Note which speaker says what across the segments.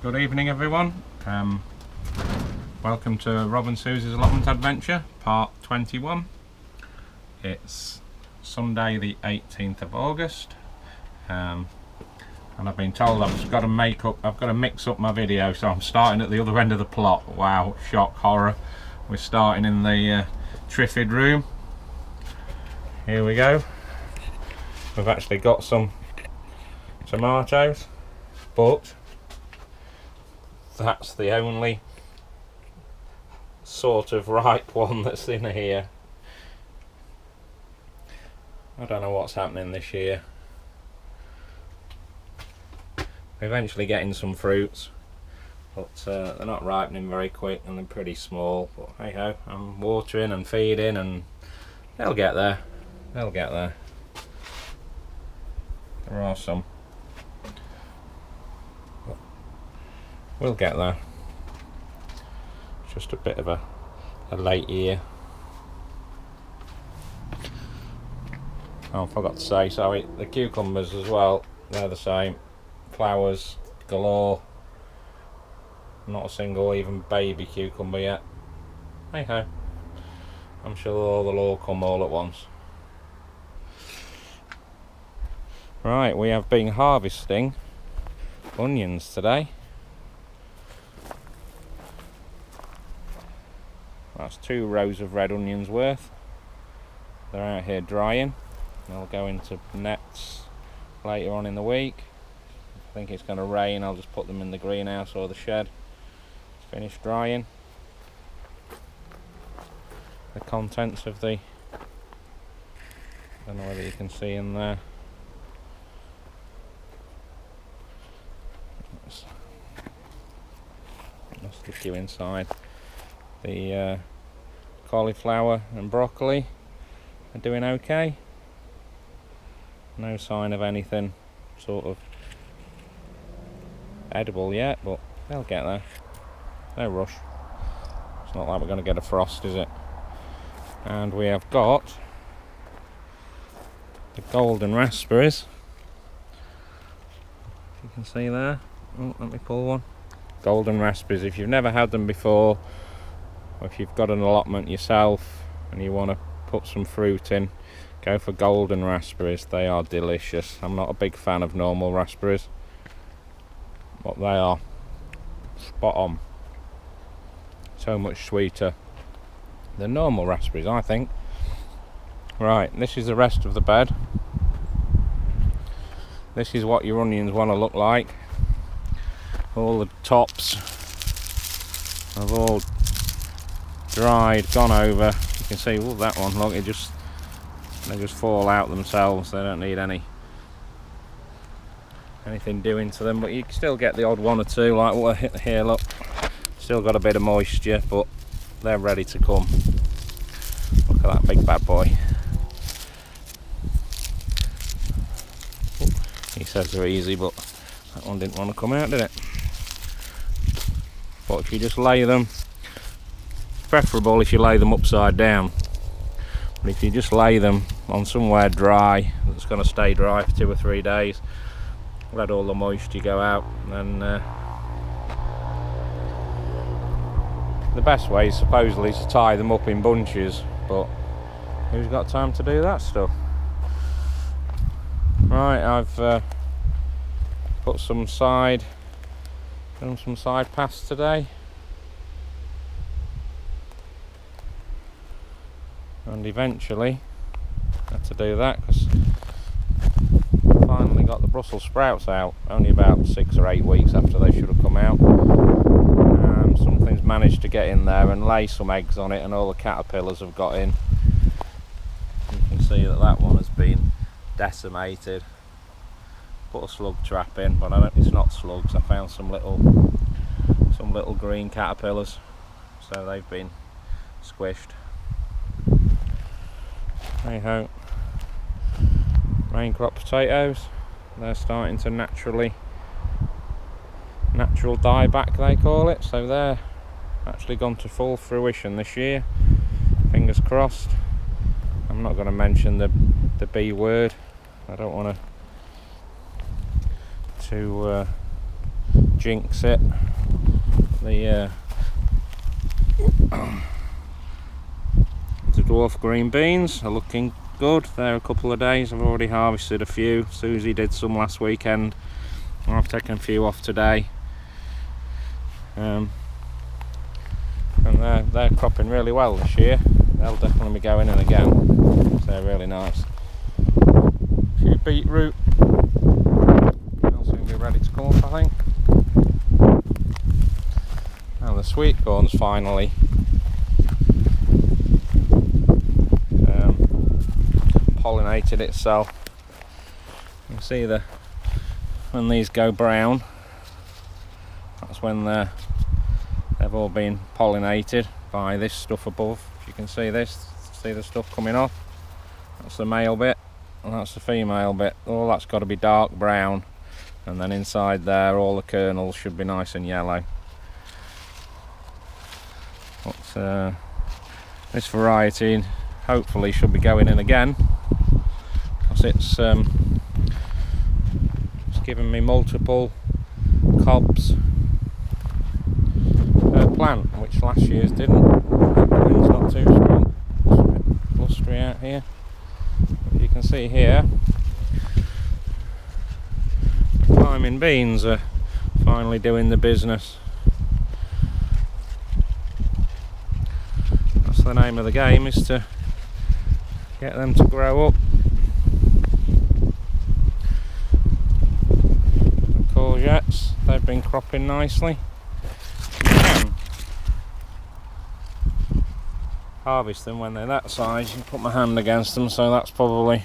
Speaker 1: Good evening everyone, welcome to Rob and Suzi's allotment adventure, part 21. It's Sunday the 18th of August, and I've been told I've got to mix up my video, so I'm starting at the other end of the plot. Wow, shock, horror. We're starting in the Triffid room. Here we go. We've actually got some tomatoes, but that's the only sort of ripe one that's in here. I don't know what's happening this year. We're eventually getting some fruits, but they're not ripening very quick and they're pretty small. But hey ho, I'm watering and feeding and they'll get there. They'll get there. There are some. But we'll get there. It's just a bit of a late year. Oh, I forgot to say, sorry, the cucumbers as well, they're the same. Flowers galore. Not a single even baby cucumber yet. Hey ho. I'm sure they'll all come all at once. Right, we have been harvesting onions today. That's 2 rows of red onions worth. They're out here drying. They'll go into nets later on in the week. I think it's going to rain, I'll just put them in the greenhouse or the shed. Finish drying. The contents of the, I don't know whether you can see in there. Let's stick you inside. The cauliflower and broccoli are doing okay. No sign of anything sort of edible yet, but they'll get there. No rush. It's not like we're going to get a frost, is it? And we have got the golden raspberries. You can see there. Oh, let me pull one. Golden raspberries. If you've never had them before, or if you've got an allotment yourself and you want to put some fruit in, go for golden raspberries. They are delicious. I'm not a big fan of normal raspberries, but they are spot on. So much sweeter than normal raspberries, I think. Right, this is the rest of the bed. This is what your onions want to look like. All the tops have all dried, gone over. You can see, oh, that one, look, they just fall out themselves. They don't need anything doing to them, but you can still get the odd one or two, like what here, look. Still got a bit of moisture, but they're ready to come. Look at that big bad boy. He says they're easy, but that one didn't want to come out, did it? But if you just lay them, preferable if you lay them upside down, but if you just lay them on somewhere dry, that's going to stay dry for 2 or 3 days, let all the moisture go out, and the best way supposedly is to tie them up in bunches, but who's got time to do that stuff? Right, I've put some side paths today, and eventually had to do that because finally got the Brussels sprouts out, only about 6 or 8 weeks after they should have come out. Something's managed to get in there and lay some eggs on it, and all the caterpillars have got in. You can see that one has been decimated. Put a slug trap in, but it's not slugs. I found some little green caterpillars, so they've been squished. Hey ho. Rain crop potatoes, they're starting to natural dieback, they call it, so they're actually gone to full fruition this year. Fingers crossed. I'm not going to mention the B word. I don't want to jinx it. The dwarf green beans are looking good. They're a couple of days. I've already harvested a few. Suzi did some last weekend. I've taken a few off today. And they're cropping really well this year. They'll definitely be going in again. So they're really nice. A few beetroot. They'll soon be ready to come up, I think. And the sweet corn's finally pollinated itself. You can see when these go brown, that's when they've all been pollinated by this stuff above. If you can see this, see the stuff coming off, that's the male bit and that's the female bit. All that's got to be dark brown, and then inside there all the kernels should be nice and yellow. But this variety hopefully should be going in again, because it's given me multiple cobs per plant, which last year's didn't. The wind's not too strong. It's a bit blustery out here. But you can see here, the climbing beans are finally doing the business. That's the name of the game, is to get them to grow up. The courgettes, they've been cropping nicely. You can harvest them when they're that size. You can put my hand against them, so that's probably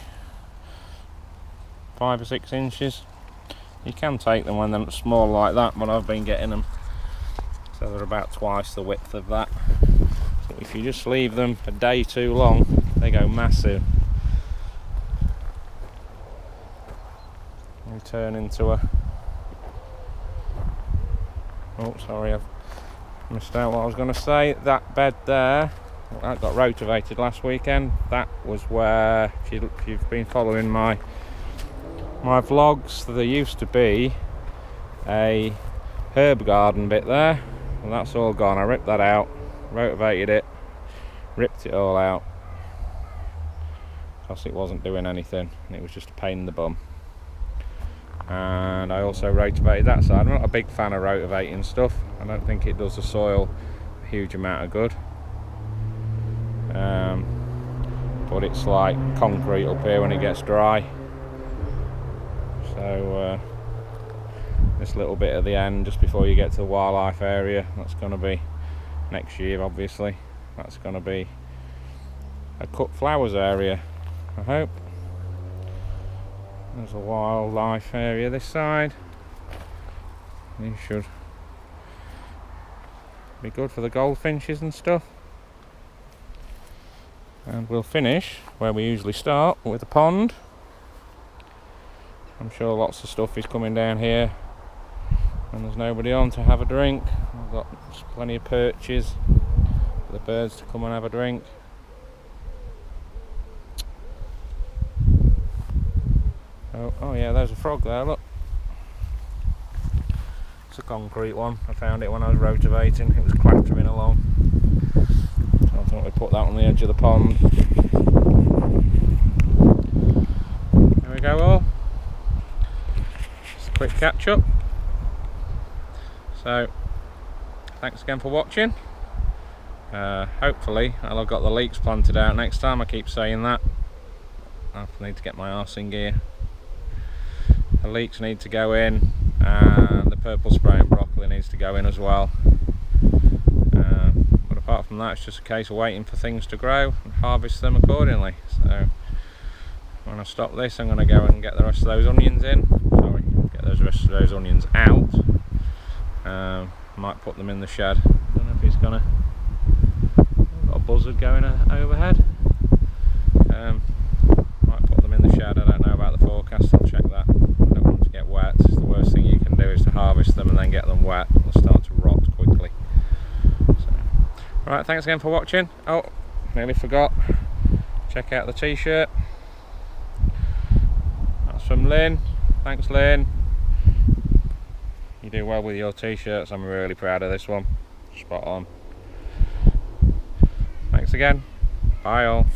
Speaker 1: 5 or 6 inches. You can take them when they're small like that, but I've been getting them so they're about twice the width of that. So if you just leave them a day too long, they go massive. They turn into a... Oh, sorry, I've missed out what I was going to say. That bed there, that got rotivated last weekend. That was where, if you've been following my vlogs, there used to be a herb garden bit there, and that's all gone. I ripped that out, rotivated it, ripped it all out, because it wasn't doing anything and it was just a pain in the bum. And I also rotivated that side. I'm not a big fan of rotivating stuff. I don't think it does the soil a huge amount of good. But it's like concrete up here when it gets dry. So this little bit at the end, just before you get to the wildlife area, that's going to be next year obviously. That's going to be a cut flowers area, I hope. There's a wildlife area this side. You should be good for the goldfinches and stuff. And we'll finish where we usually start, with a pond. I'm sure lots of stuff is coming down here when there's nobody on to have a drink. I've got plenty of perches for the birds to come and have a drink. Oh yeah, there's a frog there, look. It's a concrete one. I found it when I was rotivating. It was clattering along. So I thought we'd put that on the edge of the pond. There we go all. Just a quick catch up. So, thanks again for watching. Hopefully I'll have got the leeks planted out next time. I keep saying that. I need to get my arse in gear. The leeks need to go in, and the purple spray and broccoli needs to go in as well. But apart from that, it's just a case of waiting for things to grow and harvest them accordingly. So when I stop this, I'm going to go and get the rest of those onions in. Sorry, get the rest of those onions out. Might put them in the shed. I don't know if it's gonna. Got a buzzard going overhead. Might put them in the shed. I don't know about the forecast. I'll check that. I don't want them to get wet. The worst thing you can do is to harvest them and then get them wet. They'll start to rot quickly. So, alright, thanks again for watching. Oh, nearly forgot. Check out the t-shirt. That's from Lynn. Thanks, Lynn. you do well with your t-shirts. I'm really proud of this one. Spot on. Thanks again. Bye all.